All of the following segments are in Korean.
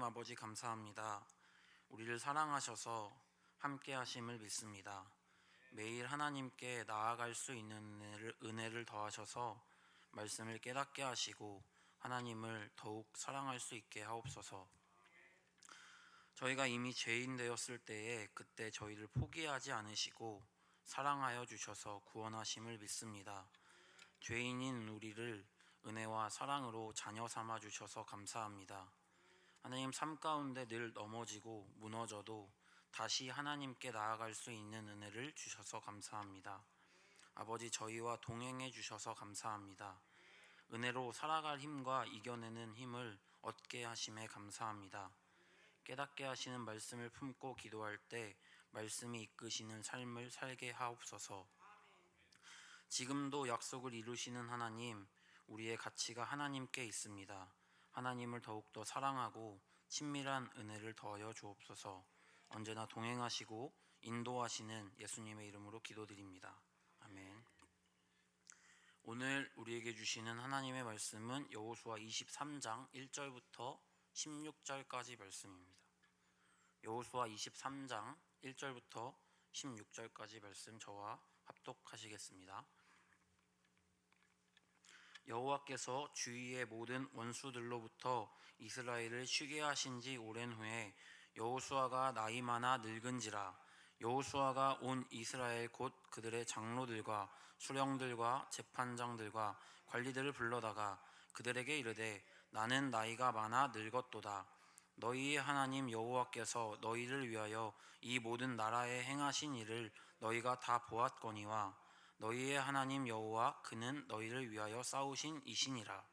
아버지 감사합니다. 우리를 사랑하셔서 함께 하심을 믿습니다. 매일 하나님께 나아갈 수 있는 은혜를 더하셔서 말씀을 깨닫게 하시고 하나님을 더욱 사랑할 수 있게 하옵소서. 저희가 이미 죄인 되었을 때에 그때 저희를 포기하지 않으시고 사랑하여 주셔서 구원하심을 믿습니다. 죄인인 우리를 은혜와 사랑으로 자녀 삼아 주셔서 감사합니다. 하나님, 삶 가운데 늘 넘어지고 무너져도 다시 하나님께 나아갈 수 있는 은혜를 주셔서 감사합니다. 아버지, 저희와 동행해 주셔서 감사합니다. 은혜로 살아갈 힘과 이겨내는 힘을 얻게 하심에 감사합니다. 깨닫게 하시는 말씀을 품고 기도할 때 말씀이 이끄시는 삶을 살게 하옵소서. 지금도 약속을 이루시는 하나님, 우리의 가치가 하나님께 있습니다. 하나님을 더욱더 사랑하고 친밀한 은혜를 더하여 주옵소서. 언제나 동행하시고 인도하시는 예수님의 이름으로 기도드립니다. 아멘. 오늘 우리에게 주시는 하나님의 말씀은 여호수아 23장 1절부터 16절까지 말씀입니다. 여호수아 23장 1절부터 16절까지 말씀 저와 합독하시겠습니다. 여호와께서 주위의 모든 원수들로부터 이스라엘을 쉬게 하신 지 오랜 후에 여호수아가 나이 많아 늙은지라 여호수아가 온 이스라엘 곧 그들의 장로들과 수령들과 재판장들과 관리들을 불러다가 그들에게 이르되 나는 나이가 많아 늙었도다. 너희의 하나님 여호와께서 너희를 위하여 이 모든 나라에 행하신 일을 너희가 다 보았거니와 너희의 하나님 여호와 그는 너희를 위하여 싸우신 이시니라.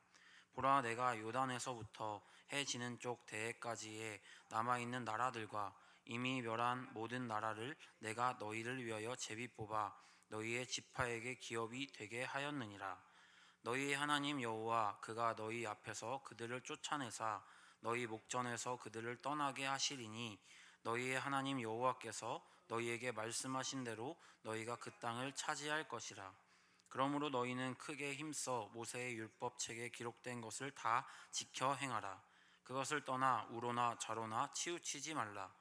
보라, 내가 요단에서부터 해 지는 쪽 대해까지에 남아있는 나라들과 이미 멸한 모든 나라를 내가 너희를 위하여 제비 뽑아 너희의 지파에게 기업이 되게 하였느니라. 너희의 하나님 여호와 그가 너희 앞에서 그들을 쫓아내사 너희 목전에서 그들을 떠나게 하시리니 너희의 하나님 여호와께서 너희에게 말씀하신 대로 너희가 그 땅을 차지할 것이라. 그러므로 너희는 크게 힘써 모세의 율법책에 기록된 것을 다 지켜 행하라. 그것을 떠나 우로나 좌로나 치우치지 말라.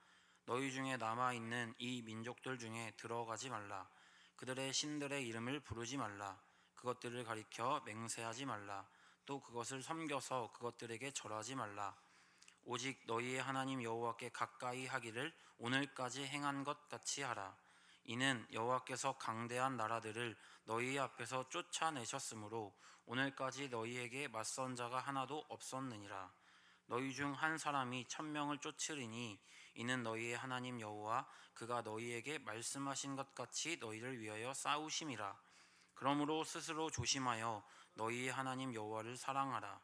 너희 중에 남아있는 이 민족들 중에 들어가지 말라. 그들의 신들의 이름을 부르지 말라. 그것들을 가리켜 맹세하지 말라. 또 그것을 섬겨서 그것들에게 절하지 말라. 오직 너희의 하나님 여호와께 가까이 하기를 오늘까지 행한 것 같이 하라. 이는 여호와께서 강대한 나라들을 너희 앞에서 쫓아내셨으므로 오늘까지 너희에게 맞선 자가 하나도 없었느니라. 너희 중 한 사람이 1000명을 쫓으리니 이는 너희의 하나님 여호와 그가 너희에게 말씀하신 것 같이 너희를 위하여 싸우심이라. 그러므로 스스로 조심하여 너희의 하나님 여호와를 사랑하라.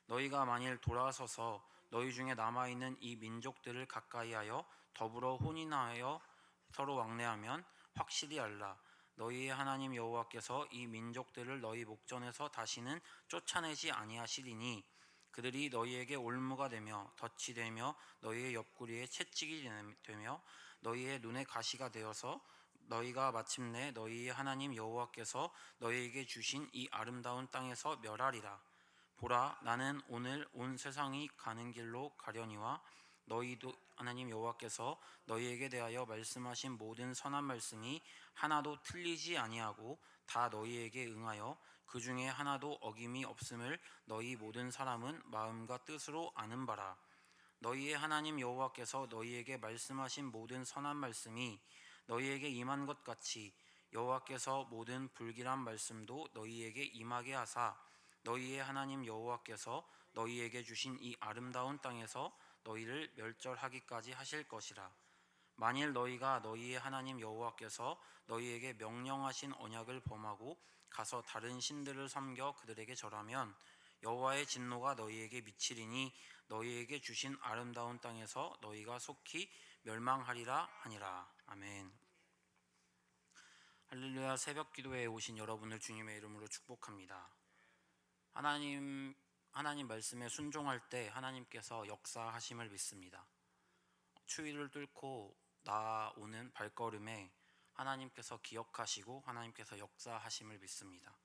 너희가 만일 돌아서서 너희 중에 남아있는 이 민족들을 가까이하여 더불어 혼인하여 서로 왕래하면 확실히 알라. 너희의 하나님 여호와께서 이 민족들을 너희 목전에서 다시는 쫓아내지 아니하시리니 그들이 너희에게 올무가 되며 덫이 되며 너희의 옆구리에 채찍이 되며 너희의 눈에 가시가 되어서 너희가 마침내 너희의 하나님 여호와께서 너희에게 주신 이 아름다운 땅에서 멸하리라. 보라, 나는 오늘 온 세상이 가는 길로 가려니와 너희도 하나님 여호와께서 너희에게 대하여 말씀하신 모든 선한 말씀이 하나도 틀리지 아니하고 다 너희에게 응하여 그 중에 하나도 어김이 없음을 너희 모든 사람은 마음과 뜻으로 아는 바라. 너희의 하나님 여호와께서 너희에게 말씀하신 모든 선한 말씀이 너희에게 임한 것 같이 여호와께서 모든 불길한 말씀도 너희에게 임하게 하사 너희의 하나님 여호와께서 너희에게 주신 이 아름다운 땅에서 너희를 멸절하기까지 하실 것이라. 만일 너희가 너희의 하나님 여호와께서 너희에게 명령하신 언약을 범하고 가서 다른 신들을 섬겨 그들에게 절하면 여호와의 진노가 너희에게 미치리니 너희에게 주신 아름다운 땅에서 너희가 속히 멸망하리라 하니라. 아멘. 할렐루야. 새벽 기도에 오신 여러분을 주님의 이름으로 축복합니다. 하나님 말씀에 순종할 때 하나님께서 역사하심을 믿습니다. 추위를 뚫고 나아오는 발걸음에 하나님께서 기억하시고 하나님께서 역사하심을 믿습니다.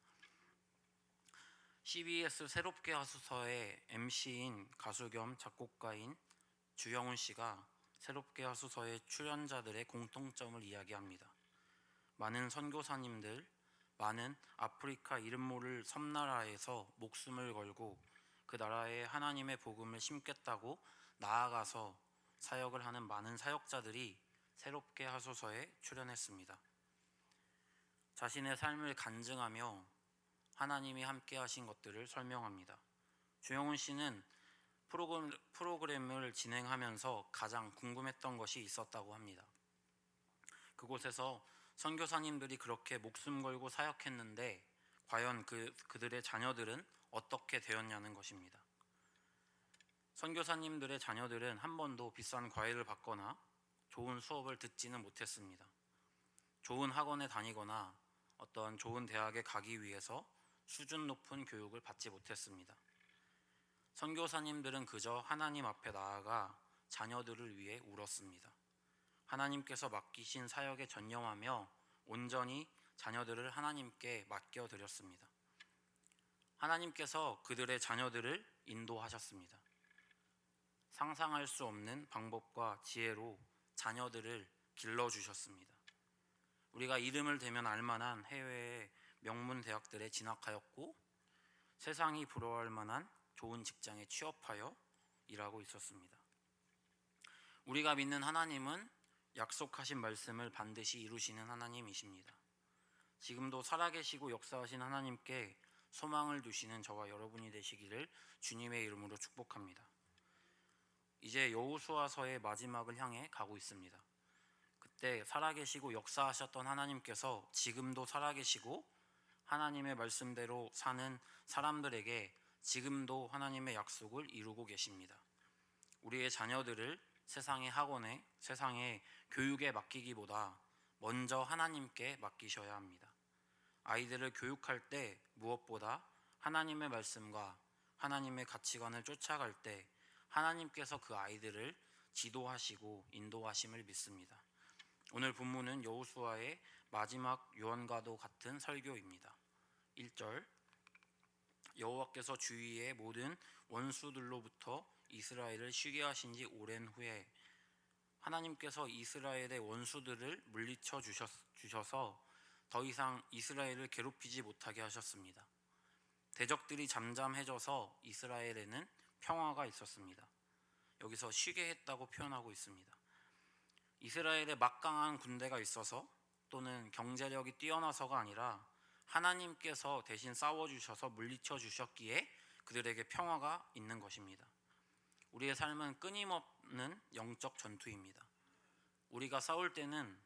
CBS 새롭게 하소서의 MC인 가수 겸 작곡가인 주영훈 씨가 새롭게 하소서의 출연자들의 공통점을 이야기합니다. 많은 선교사님들, 많은 아프리카 이름 모를 섬나라에서 목숨을 걸고 그 나라에 하나님의 복음을 심겠다고 나아가서 사역을 하는 많은 사역자들이 새롭게 하소서에 출연했습니다. 자신의 삶을 간증하며 하나님이 함께 하신 것들을 설명합니다. 주영훈 씨는 프로그램을 진행하면서 가장 궁금했던 것이 있었다고 합니다. 그곳에서 선교사님들이 그렇게 목숨 걸고 사역했는데 과연 그들의 자녀들은 어떻게 되었냐는 것입니다. 선교사님들의 자녀들은 한 번도 비싼 과외를 받거나 좋은 수업을 듣지는 못했습니다. 좋은 학원에 다니거나 어떤 좋은 대학에 가기 위해서 수준 높은 교육을 받지 못했습니다. 선교사님들은 그저 하나님 앞에 나아가 자녀들을 위해 울었습니다. 하나님께서 맡기신 사역에 전념하며 온전히 자녀들을 하나님께 맡겨드렸습니다. 하나님께서 그들의 자녀들을 인도하셨습니다. 상상할 수 없는 방법과 지혜로 자녀들을 길러주셨습니다. 우리가 이름을 대면 알만한 해외의 명문 대학들에 진학하였고 세상이 부러워할 만한 좋은 직장에 취업하여 일하고 있었습니다. 우리가 믿는 하나님은 약속하신 말씀을 반드시 이루시는 하나님이십니다. 지금도 살아계시고 역사하신 하나님께 소망을 두시는 저와 여러분이 되시기를 주님의 이름으로 축복합니다. 이제 여호수아서의 마지막을 향해 가고 있습니다. 그때 살아계시고 역사하셨던 하나님께서 지금도 살아계시고 하나님의 말씀대로 사는 사람들에게 지금도 하나님의 약속을 이루고 계십니다. 우리의 자녀들을 세상의 학원에, 세상의 교육에 맡기기보다 먼저 하나님께 맡기셔야 합니다. 아이들을 교육할 때 무엇보다 하나님의 말씀과 하나님의 가치관을 쫓아갈 때 하나님께서 그 아이들을 지도하시고 인도하심을 믿습니다. 오늘 본문은 여호수아의 마지막 유언과도 같은 설교입니다. 1절 여호와께서 주위의 모든 원수들로부터 이스라엘을 쉬게 하신 지 오랜 후에 하나님께서 이스라엘의 원수들을 물리쳐 주셔서 더 이상 이스라엘을 괴롭히지 못하게 하셨습니다. 대적들이 잠잠해져서 이스라엘에는 평화가 있었습니다. 여기서 쉬게 했다고 표현하고 있습니다. 이스라엘에 막강한 군대가 있어서 또는 경제력이 뛰어나서가 아니라 하나님께서 대신 싸워주셔서 물리쳐 주셨기에 그들에게 평화가 있는 것입니다. 우리의 삶은 끊임없는 영적 전투입니다. 우리가 싸울 때는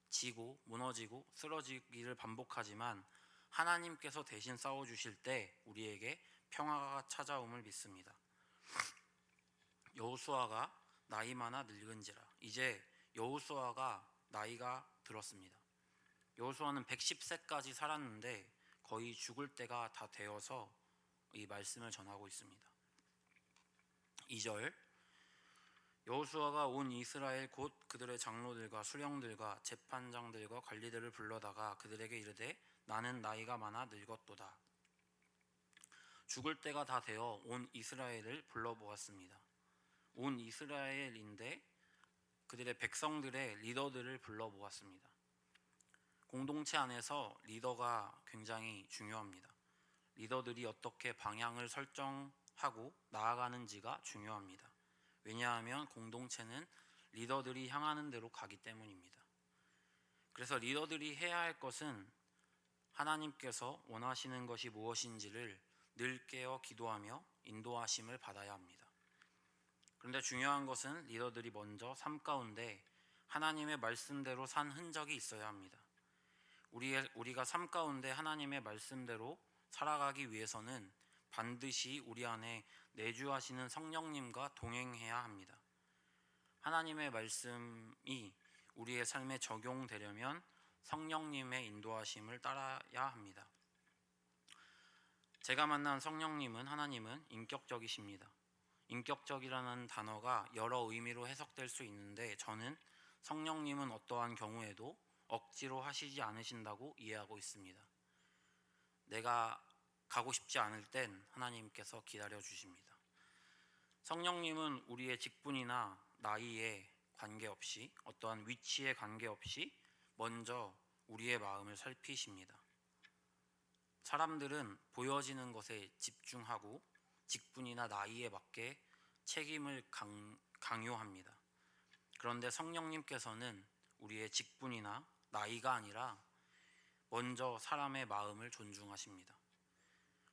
지고 무너지고 쓰러지기를 반복하지만 하나님께서 대신 싸워주실 때 우리에게 평화가 찾아옴을 믿습니다. 여호수아가 나이 많아 늙은지라. 이제 여호수아가 나이가 들었습니다. 여호수아는 110세까지 살았는데 거의 죽을 때가 다 되어서 이 말씀을 전하고 있습니다. 2절 여호수아가 온 이스라엘 곧 그들의 장로들과 수령들과 재판장들과 관리들을 불러다가 그들에게 이르되 나는 나이가 많아 늙었도다. 죽을 때가 다 되어 온 이스라엘을 불러보았습니다. 온 이스라엘인데 그들의 백성들의 리더들을 불러보았습니다. 공동체 안에서 리더가 굉장히 중요합니다. 리더들이 어떻게 방향을 설정하고 나아가는지가 중요합니다. 왜냐하면 공동체는 리더들이 향하는 대로 가기 때문입니다. 그래서 리더들이 해야 할 것은 하나님께서 원하시는 것이 무엇인지를 늘 깨어 기도하며 인도하심을 받아야 합니다. 그런데 중요한 것은 리더들이 먼저 삶 가운데 하나님의 말씀대로 산 흔적이 있어야 합니다. 우리가 삶 가운데 하나님의 말씀대로 살아가기 위해서는 반드시 우리 안에 내주하시는 성령님과 동행해야 합니다. 하나님의 말씀이 우리의 삶에 적용되려면 성령님의 인도하심을 따라야 합니다. 제가 만난 성령님은 하나님은 인격적이십니다. 인격적이라는 단어가 여러 의미로 해석될 수 있는데 저는 성령님은 어떠한 경우에도 억지로 하시지 않으신다고 이해하고 있습니다. 내가 가고 싶지 않을 땐 하나님께서 기다려 주십니다. 성령님은 우리의 직분이나 나이에 관계없이, 어떠한 위치에 관계없이 먼저 우리의 마음을 살피십니다. 사람들은 보여지는 것에 집중하고 직분이나 나이에 맞게 책임을 강요합니다. 그런데 성령님께서는 우리의 직분이나 나이가 아니라 먼저 사람의 마음을 존중하십니다.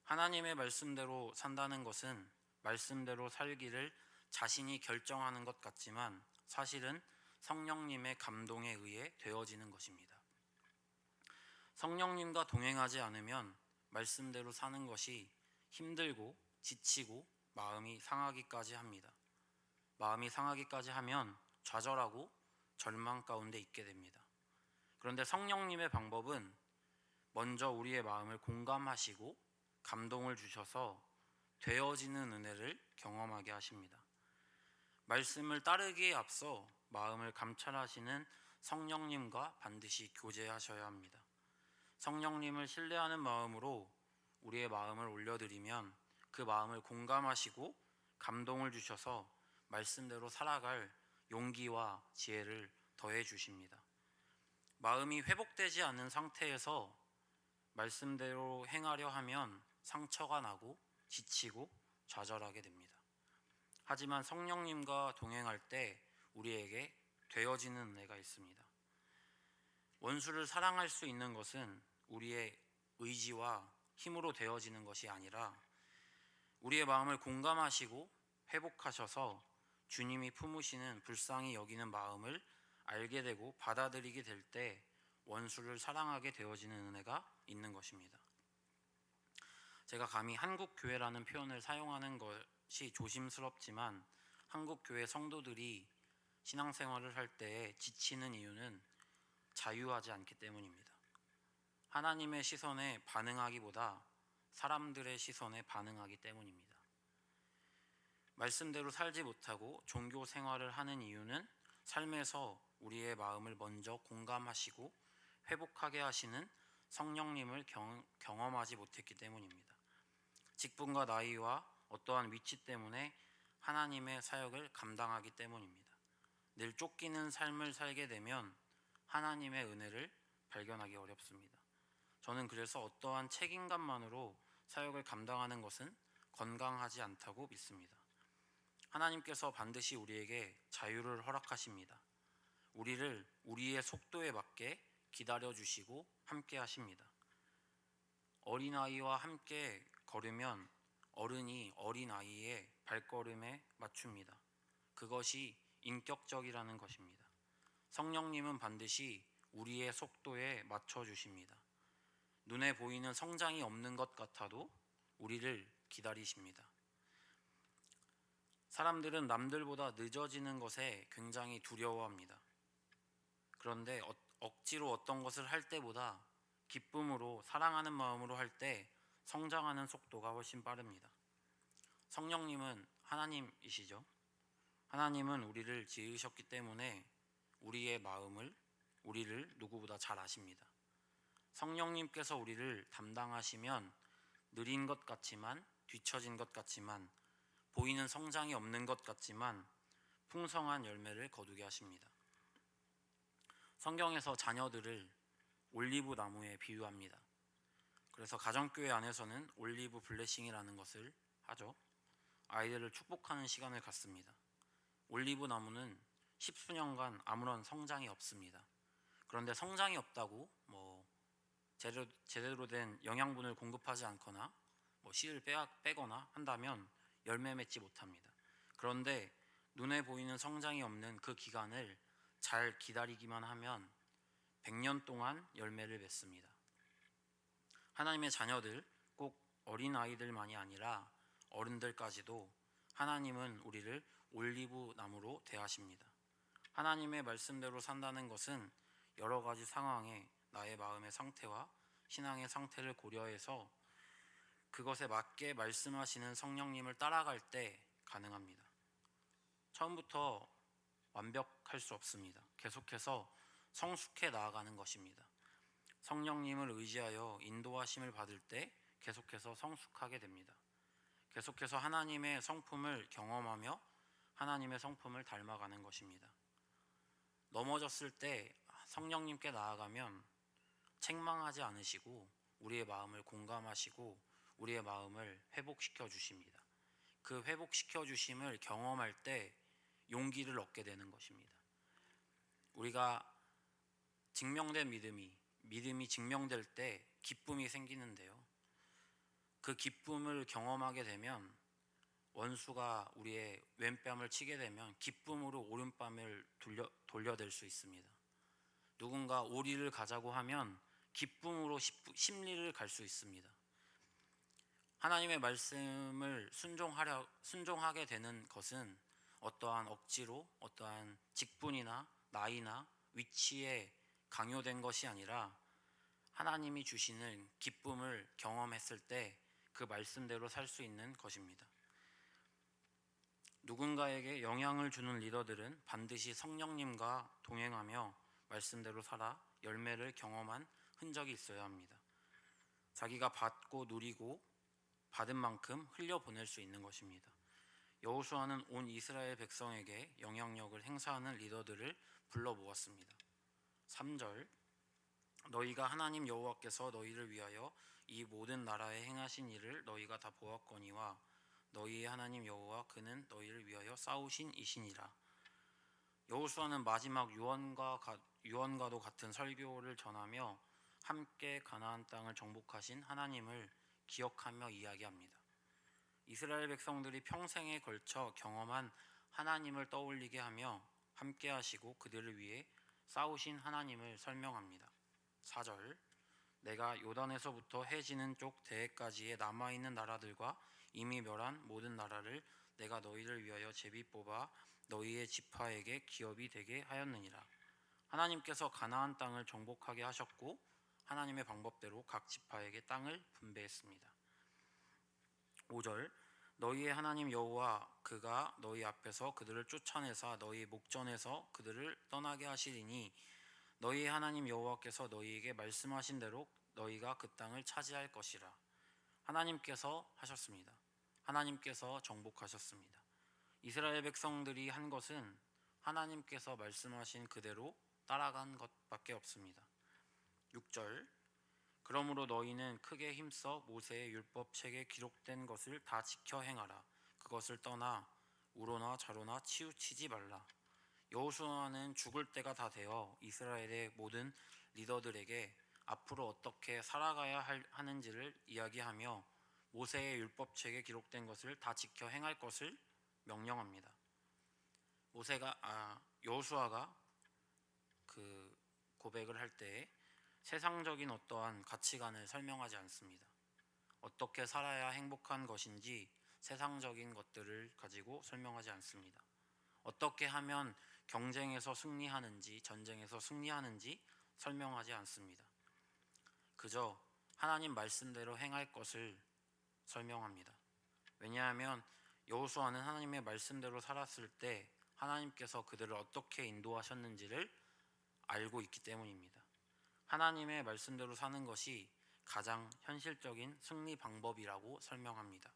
하나님의 말씀대로 산다는 것은 말씀대로 살기를 자신이 결정하는 것 같지만 사실은 성령님의 감동에 의해 되어지는 것입니다. 성령님과 동행하지 않으면 말씀대로 사는 것이 힘들고 지치고 마음이 상하기까지 합니다. 마음이 상하기까지 하면 좌절하고 절망 가운데 있게 됩니다. 그런데 성령님의 방법은 먼저 우리의 마음을 공감하시고 감동을 주셔서 되어지는 은혜를 경험하게 하십니다. 말씀을 따르기에 앞서 마음을 감찰하시는 성령님과 반드시 교제하셔야 합니다. 성령님을 신뢰하는 마음으로 우리의 마음을 올려드리면 그 마음을 공감하시고 감동을 주셔서 말씀대로 살아갈 용기와 지혜를 더해 주십니다. 마음이 회복되지 않은 상태에서 말씀대로 행하려 하면 상처가 나고 지치고 좌절하게 됩니다. 하지만 성령님과 동행할 때 우리에게 되어지는 은혜가 있습니다. 원수를 사랑할 수 있는 것은 우리의 의지와 힘으로 되어지는 것이 아니라 우리의 마음을 공감하시고 회복하셔서 주님이 품으시는 불쌍히 여기는 마음을 알게 되고 받아들이게 될 때 원수를 사랑하게 되어지는 은혜가 있는 것입니다. 제가 감히 한국교회라는 표현을 사용하는 것이 조심스럽지만 한국교회 성도들이 신앙생활을 할 때 지치는 이유는 자유하지 않기 때문입니다. 하나님의 시선에 반응하기보다 사람들의 시선에 반응하기 때문입니다. 말씀대로 살지 못하고 종교 생활을 하는 이유는 삶에서 우리의 마음을 먼저 공감하시고 회복하게 하시는 성령님을 경험하지 못했기 때문입니다. 직분과 나이와 어떠한 위치 때문에 하나님의 사역을 감당하기 때문입니다. 늘 쫓기는 삶을 살게 되면 하나님의 은혜를 발견하기 어렵습니다. 저는 그래서 어떠한 책임감만으로 사역을 감당하는 것은 건강하지 않다고 믿습니다. 하나님께서 반드시 우리에게 자유를 허락하십니다. 우리를 우리의 속도에 맞게 기다려주시고 함께 하십니다. 어린아이와 함께 걸으면 어른이 어린아이의 발걸음에 맞춥니다. 그것이 인격적이라는 것입니다. 성령님은 반드시 우리의 속도에 맞춰주십니다. 눈에 보이는 성장이 없는 것 같아도 우리를 기다리십니다. 사람들은 남들보다 늦어지는 것에 굉장히 두려워합니다. 그런데 억지로 어떤 것을 할 때보다 기쁨으로 사랑하는 마음으로 할 때 성장하는 속도가 훨씬 빠릅니다. 성령님은 하나님이시죠. 하나님은 우리를 지으셨기 때문에 우리의 마음을, 우리를 누구보다 잘 아십니다. 성령님께서 우리를 담당하시면 느린 것 같지만, 뒤처진 것 같지만, 보이는 성장이 없는 것 같지만 풍성한 열매를 거두게 하십니다. 성경에서 자녀들을 올리브 나무에 비유합니다. 그래서 가정교회 안에서는 올리브 블레싱이라는 것을 하죠. 아이들을 축복하는 시간을 갖습니다. 올리브 나무는 십수년간 아무런 성장이 없습니다. 그런데 성장이 없다고 제대로 된 영양분을 공급하지 않거나 씨를 빼거나 한다면 열매 맺지 못합니다. 그런데 눈에 보이는 성장이 없는 그 기간을 잘 기다리기만 하면 100년 동안 열매를 맺습니다. 하나님의 자녀들, 꼭 어린아이들만이 아니라 어른들까지도 하나님은 우리를 올리브 나무로 대하십니다. 하나님의 말씀대로 산다는 것은 여러 가지 상황에 나의 마음의 상태와 신앙의 상태를 고려해서 그것에 맞게 말씀하시는 성령님을 따라갈 때 가능합니다. 처음부터 완벽할 수 없습니다. 계속해서 성숙해 나아가는 것입니다. 성령님을 의지하여 인도하심을 받을 때 계속해서 성숙하게 됩니다. 계속해서 하나님의 성품을 경험하며 하나님의 성품을 닮아가는 것입니다. 넘어졌을 때 성령님께 나아가면 책망하지 않으시고 우리의 마음을 공감하시고 우리의 마음을 회복시켜 주십니다. 그 회복시켜 주심을 경험할 때 용기를 얻게 되는 것입니다. 우리가 증명된 믿음이 증명될 때 기쁨이 생기는데요. 그 기쁨을 경험하게 되면 원수가 우리의 왼뺨을 치게 되면 기쁨으로 오른뺨을 돌려댈 수 있습니다. 누군가 오리를 가자고 하면 기쁨으로 십리를 갈 수 있습니다. 하나님의 말씀을 순종하게 되는 것은 어떠한 억지로 어떠한 직분이나 나이나 위치에 강요된 것이 아니라 하나님이 주시는 기쁨을 경험했을 때 그 말씀대로 살 수 있는 것입니다. 누군가에게 영향을 주는 리더들은 반드시 성령님과 동행하며 말씀대로 살아 열매를 경험한 흔적이 있어야 합니다. 자기가 받고 누리고 받은 만큼 흘려보낼 수 있는 것입니다. 여호수아는 온 이스라엘 백성에게 영향력을 행사하는 리더들을 불러 모았습니다. 3절 너희가 하나님 여호와께서 너희를 위하여 이 모든 나라에 행하신 일을 너희가 다 보았거니와 너희의 하나님 여호와 그는 너희를 위하여 싸우신 이시니라. 여호수아는 마지막 유언과도 같은 설교를 전하며 함께 가나안 땅을 정복하신 하나님을 기억하며 이야기합니다. 이스라엘 백성들이 평생에 걸쳐 경험한 하나님을 떠올리게 하며 함께 하시고 그들을 위해 싸우신 하나님을 설명합니다. 4절 내가 요단에서부터 해 지는 쪽 대해까지의 남아있는 나라들과 이미 멸한 모든 나라를 내가 너희를 위하여 제비 뽑아 너희의 지파에게 기업이 되게 하였느니라. 하나님께서 가나안 땅을 정복하게 하셨고 하나님의 방법대로 각 지파에게 땅을 분배했습니다. 5절 너희의 하나님 여호와 그가 너희 앞에서 그들을 쫓아내사 너희 목전에서 그들을 떠나게 하시리니 너희의 하나님 여호와께서 너희에게 말씀하신 대로 너희가 그 땅을 차지할 것이라. 하나님께서 하셨습니다. 하나님께서 정복하셨습니다. 이스라엘 백성들이 한 것은 하나님께서 말씀하신 그대로 따라간 것밖에 없습니다. 6절 그러므로 너희는 크게 힘써 모세의 율법책에 기록된 것을 다 지켜 행하라. 그것을 떠나 우로나 좌로나 치우치지 말라. 여호수아는 죽을 때가 다 되어 이스라엘의 모든 리더들에게 앞으로 어떻게 살아가야 하는지를 이야기하며 모세의 율법책에 기록된 것을 다 지켜 행할 것을 명령합니다. 여호수아가 그 고백을 할 때 세상적인 어떠한 가치관을 설명하지 않습니다. 어떻게 살아야 행복한 것인지 세상적인 것들을 가지고 설명하지 않습니다. 어떻게 하면 경쟁에서 승리하는지 전쟁에서 승리하는지 설명하지 않습니다. 그저 하나님 말씀대로 행할 것을 설명합니다. 왜냐하면 여호수아는 하나님의 말씀대로 살았을 때 하나님께서 그들을 어떻게 인도하셨는지를 알고 있기 때문입니다. 하나님의 말씀대로 사는 것이 가장 현실적인 승리 방법이라고 설명합니다.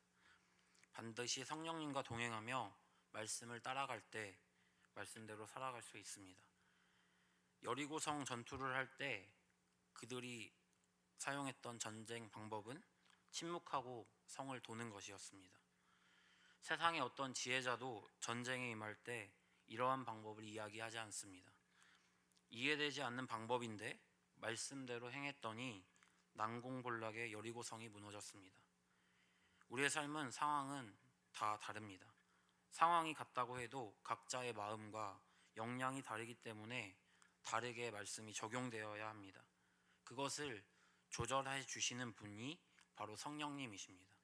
반드시 성령님과 동행하며 말씀을 따라갈 때 말씀대로 살아갈 수 있습니다. 여리고성 전투를 할 때 그들이 사용했던 전쟁 방법은 침묵하고 성을 도는 것이었습니다. 세상의 어떤 지혜자도 전쟁에 임할 때 이러한 방법을 이야기하지 않습니다. 이해되지 않는 방법인데 말씀대로 행했더니 난공불락의 여리고성이 무너졌습니다. 우리의 삶은 상황은 다 다릅니다. 상황이 같다고 해도 각자의 마음과 역량이 다르기 때문에 다르게 말씀이 적용되어야 합니다. 그것을 조절해 주시는 분이 바로 성령님이십니다.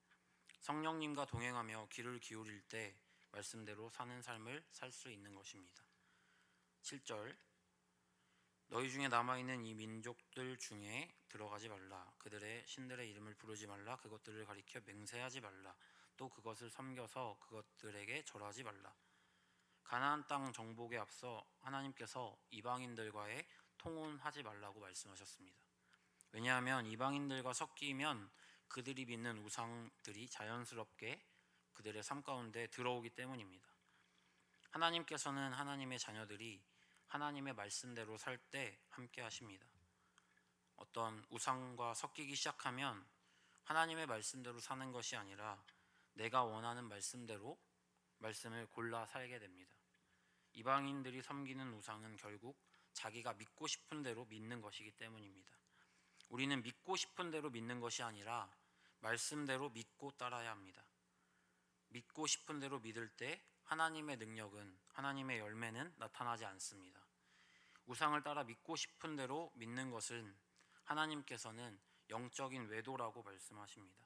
성령님과 동행하며 귀를 기울일 때 말씀대로 사는 삶을 살 수 있는 것입니다. 7절 너희 중에 남아있는 이 민족들 중에 들어가지 말라. 그들의 신들의 이름을 부르지 말라. 그것들을 가리켜 맹세하지 말라. 또 그것을 섬겨서 그것들에게 절하지 말라. 가나안 땅 정복에 앞서 하나님께서 이방인들과의 통혼하지 말라고 말씀하셨습니다. 왜냐하면 이방인들과 섞이면 그들이 믿는 우상들이 자연스럽게 그들의 삶 가운데 들어오기 때문입니다. 하나님께서는 하나님의 자녀들이 하나님의 말씀대로 살 때 함께 하십니다. 어떤 우상과 섞이기 시작하면 하나님의 말씀대로 사는 것이 아니라 내가 원하는 말씀대로 말씀을 골라 살게 됩니다. 이방인들이 섬기는 우상은 결국 자기가 믿고 싶은 대로 믿는 것이기 때문입니다. 우리는 믿고 싶은 대로 믿는 것이 아니라 말씀대로 믿고 따라야 합니다. 믿고 싶은 대로 믿을 때 하나님의 능력은, 하나님의 열매는 나타나지 않습니다. 우상을 따라 믿고 싶은 대로 믿는 것은 하나님께서는 영적인 외도라고 말씀하십니다.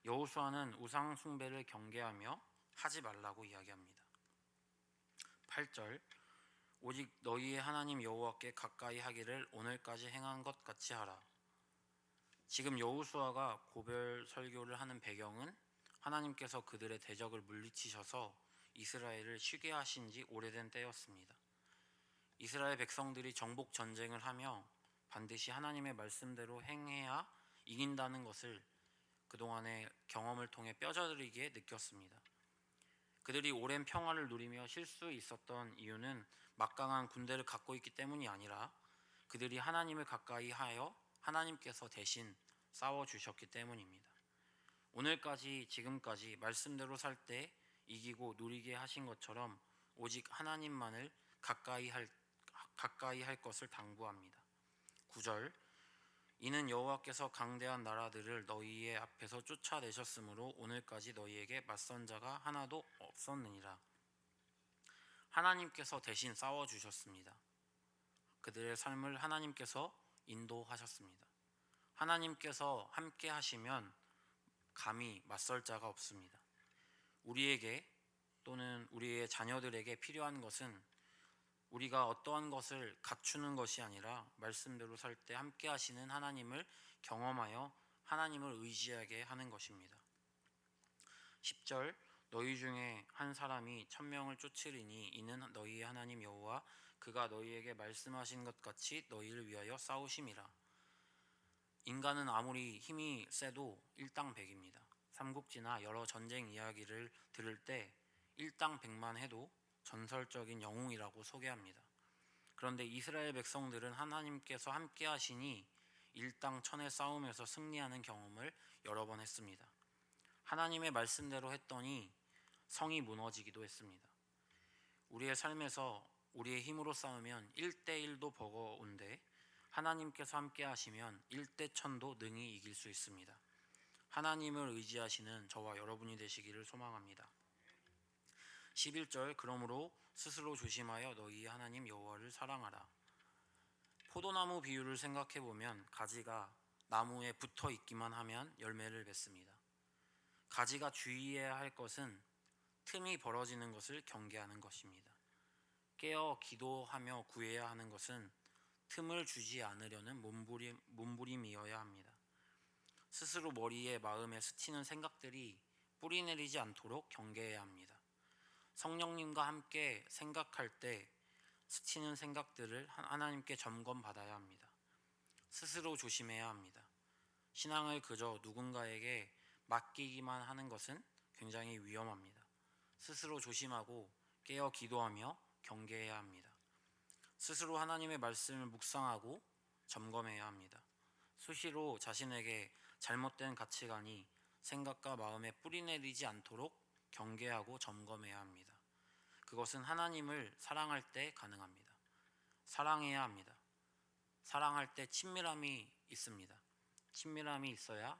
여호수아는 우상 숭배를 경계하며 하지 말라고 이야기합니다. 8절, 오직 너희의 하나님 여호와께 가까이 하기를 오늘까지 행한 것 같이 하라. 지금 여호수아가 고별 설교를 하는 배경은 하나님께서 그들의 대적을 물리치셔서 이스라엘을 쉬게 하신 지 오래된 때였습니다. 이스라엘 백성들이 정복 전쟁을 하며 반드시 하나님의 말씀대로 행해야 이긴다는 것을 그동안의 경험을 통해 뼈저리게 느꼈습니다. 그들이 오랜 평화를 누리며 쉴 수 있었던 이유는 막강한 군대를 갖고 있기 때문이 아니라 그들이 하나님을 가까이 하여 하나님께서 대신 싸워주셨기 때문입니다. 오늘까지 지금까지 말씀대로 살 때 이기고 누리게 하신 것처럼 오직 하나님만을 가까이 할 것을 당부합니다. 9절, 이는 여호와께서 강대한 나라들을 너희의 앞에서 쫓아내셨으므로 오늘까지 너희에게 맞선 자가 하나도 없었느니라. 하나님께서 대신 싸워주셨습니다. 그들의 삶을 하나님께서 인도하셨습니다. 하나님께서 함께 하시면 감히 맞설 자가 없습니다. 우리에게 또는 우리의 자녀들에게 필요한 것은 우리가 어떠한 것을 갖추는 것이 아니라 말씀대로 살 때 함께 하시는 하나님을 경험하여 하나님을 의지하게 하는 것입니다. 10절, 너희 중에 한 사람이 1000명을 쫓으리니 이는 너희의 하나님 여호와 그가 너희에게 말씀하신 것 같이 너희를 위하여 싸우심이라. 인간은 아무리 힘이 세도 일당백입니다. 삼국지나 여러 전쟁 이야기를 들을 때 일당백만 해도 전설적인 영웅이라고 소개합니다. 그런데 이스라엘 백성들은 하나님께서 함께 하시니 일당천의 싸움에서 승리하는 경험을 여러 번 했습니다. 하나님의 말씀대로 했더니 성이 무너지기도 했습니다. 우리의 삶에서 우리의 힘으로 싸우면 1대1도 버거운데 하나님께서 함께 하시면 1대1000도 능히 이길 수 있습니다. 하나님을 의지하시는 저와 여러분이 되시기를 소망합니다. 11절, 그러므로 스스로 조심하여 너희 하나님 여호와를 사랑하라. 포도나무 비유를 생각해보면 가지가 나무에 붙어 있기만 하면 열매를 맺습니다. 가지가 주의해야 할 것은 틈이 벌어지는 것을 경계하는 것입니다. 깨어 기도하며 구해야 하는 것은 틈을 주지 않으려는 몸부림이어야 합니다. 스스로 머리에 마음에 스치는 생각들이 뿌리내리지 않도록 경계해야 합니다. 성령님과 함께 생각할 때 스치는 생각들을 하나님께 점검받아야 합니다. 스스로 조심해야 합니다. 신앙을 그저 누군가에게 맡기기만 하는 것은 굉장히 위험합니다. 스스로 조심하고 깨어 기도하며 경계해야 합니다. 스스로 하나님의 말씀을 묵상하고 점검해야 합니다. 수시로 자신에게 잘못된 가치관이 생각과 마음에 뿌리내리지 않도록 경계하고 점검해야 합니다. 그것은 하나님을 사랑할 때 가능합니다. 사랑해야 합니다. 사랑할 때 친밀함이 있습니다. 친밀함이 있어야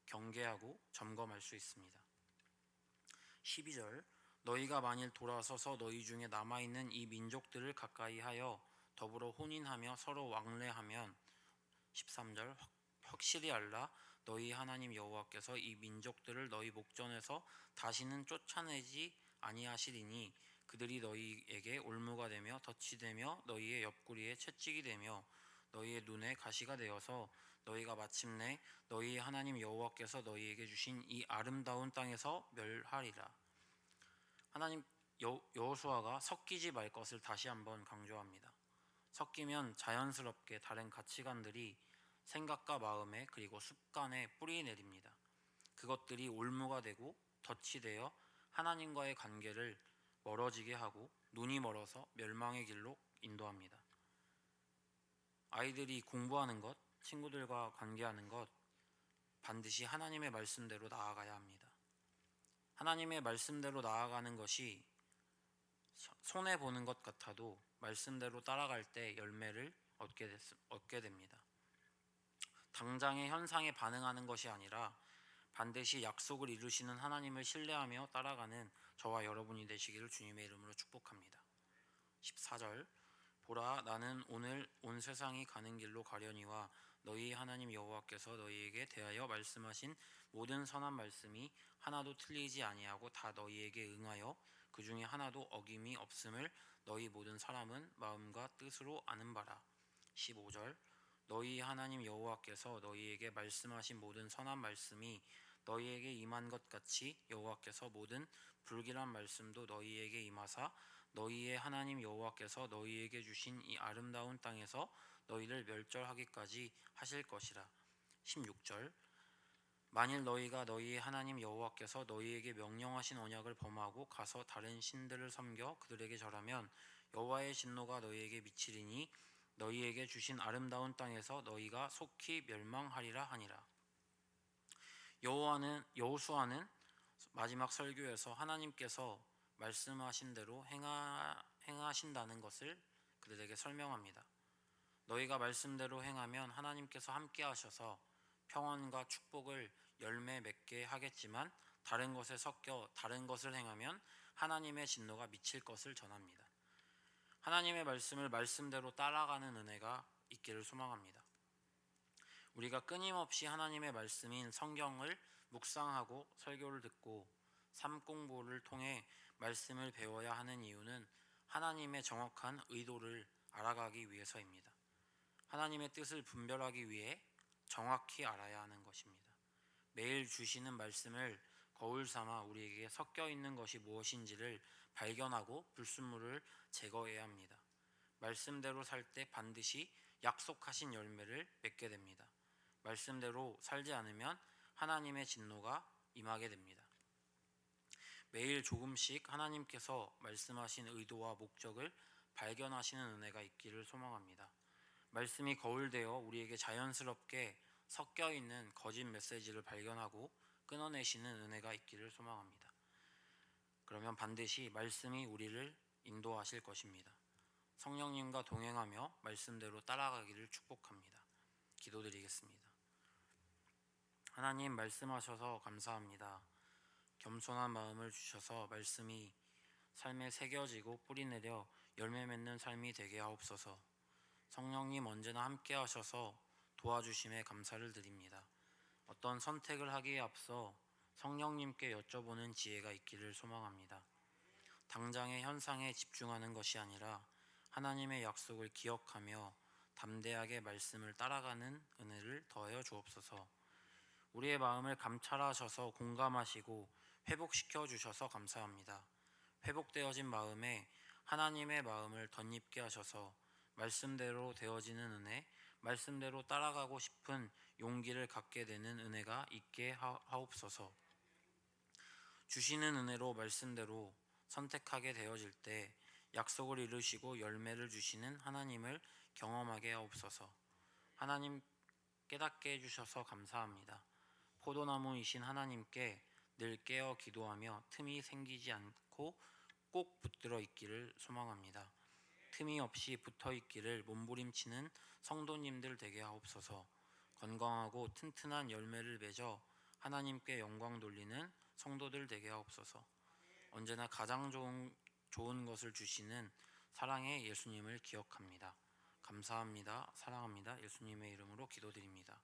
경계하고 점검할 수 있습니다. 12절, 너희가 만일 돌아서서 너희 중에 남아있는 이 민족들을 가까이 하여 더불어 혼인하며 서로 왕래하면 13절, 확실히 알라 너희 하나님 여호와께서 이 민족들을 너희 목전에서 다시는 쫓아내지 아니하시리니 그들이 너희에게 올무가 되며 덫이 되며 너희의 옆구리에 채찍이 되며 너희의 눈에 가시가 되어서 너희가 마침내 너희 하나님 여호와께서 너희에게 주신 이 아름다운 땅에서 멸하리라. 하나님 여호수아가 섞이지 말 것을 다시 한번 강조합니다. 섞이면 자연스럽게 다른 가치관들이 생각과 마음에 그리고 습관에 뿌리 내립니다. 그것들이 올무가 되고 덫이 되어 하나님과의 관계를 멀어지게 하고 눈이 멀어서 멸망의 길로 인도합니다. 아이들이 공부하는 것, 친구들과 관계하는 것, 반드시 하나님의 말씀대로 나아가야 합니다. 하나님의 말씀대로 나아가는 것이 손해보는 것 같아도 말씀대로 따라갈 때 열매를 얻게 됩니다. 당장의 현상에 반응하는 것이 아니라 반드시 약속을 이루시는 하나님을 신뢰하며 따라가는 저와 여러분이 되시기를 주님의 이름으로 축복합니다. 14절 보라 나는 오늘 온 세상이 가는 길로 가려니와 너희 하나님 여호와께서 너희에게 대하여 말씀하신 모든 선한 말씀이 하나도 틀리지 아니하고 다 너희에게 응하여 그 중에 하나도 어김이 없음을 너희 모든 사람은 마음과 뜻으로 아는 바라. 15절 너희 하나님 여호와께서 너희에게 말씀하신 모든 선한 말씀이 너희에게 임한 것 같이 여호와께서 모든 불길한 말씀도 너희에게 임하사 너희의 하나님 여호와께서 너희에게 주신 이 아름다운 땅에서 너희를 멸절하기까지 하실 것이라. 16절 만일 너희가 너희의 하나님 여호와께서 너희에게 명령하신 언약을 범하고 가서 다른 신들을 섬겨 그들에게 절하면 여호와의 진노가 너희에게 미치리니 너희에게 주신 아름다운 땅에서 너희가 속히 멸망하리라 하니라. 여호수아는 마지막 설교에서 하나님께서 말씀하신 대로 행하신다는 것을 그들에게 설명합니다. 너희가 말씀대로 행하면 하나님께서 함께 하셔서 평안과 축복을 열매 맺게 하겠지만 다른 것에 섞여 다른 것을 행하면 하나님의 진노가 미칠 것을 전합니다. 하나님의 말씀을 말씀대로 따라가는 은혜가 있기를 소망합니다. 우리가 끊임없이 하나님의 말씀인 성경을 묵상하고 설교를 듣고 삶 공부를 통해 말씀을 배워야 하는 이유는 하나님의 정확한 의도를 알아가기 위해서입니다. 하나님의 뜻을 분별하기 위해 정확히 알아야 하는 것입니다. 매일 주시는 말씀을 거울 삼아 우리에게 섞여 있는 것이 무엇인지를 발견하고 불순물을 제거해야 합니다. 말씀대로 살 때 반드시 약속하신 열매를 맺게 됩니다. 말씀대로 살지 않으면 하나님의 진노가 임하게 됩니다. 매일 조금씩 하나님께서 말씀하신 의도와 목적을 발견하시는 은혜가 있기를 소망합니다. 말씀이 거울되어 우리에게 자연스럽게 섞여 있는 거짓 메시지를 발견하고 끊어내시는 은혜가 있기를 소망합니다. 그러면 반드시 말씀이 우리를 인도하실 것입니다. 성령님과 동행하며 말씀대로 따라가기를 축복합니다. 기도드리겠습니다. 하나님 말씀하셔서 감사합니다. 겸손한 마음을 주셔서 말씀이 삶에 새겨지고 뿌리내려 열매 맺는 삶이 되게 하옵소서. 성령님 언제나 함께 하셔서 도와주심에 감사를 드립니다. 어떤 선택을 하기에 앞서 성령님께 여쭤보는 지혜가 있기를 소망합니다. 당장의 현상에 집중하는 것이 아니라 하나님의 약속을 기억하며 담대하게 말씀을 따라가는 은혜를 더하여 주옵소서. 우리의 마음을 감찰하셔서 공감하시고 회복시켜 주셔서 감사합니다. 회복되어진 마음에 하나님의 마음을 덧입게 하셔서 말씀대로 되어지는 은혜, 말씀대로 따라가고 싶은 용기를 갖게 되는 은혜가 있게 하옵소서. 주시는 은혜로 말씀대로 선택하게 되어질 때 약속을 이루시고 열매를 주시는 하나님을 경험하게 하옵소서. 하나님 깨닫게 해주셔서 감사합니다. 포도나무이신 하나님께 늘 깨어 기도하며 틈이 생기지 않고 꼭 붙들어 있기를 소망합니다. 틈이 없이 붙어 있기를 몸부림치는 성도님들 되게 하옵소서. 건강하고 튼튼한 열매를 맺어 하나님께 영광 돌리는 성도들 되게 하옵소서. 언제나 가장 좋은 것을 주시는 사랑의 예수님을 기억합니다. 감사합니다. 사랑합니다. 예수님의 이름으로 기도드립니다.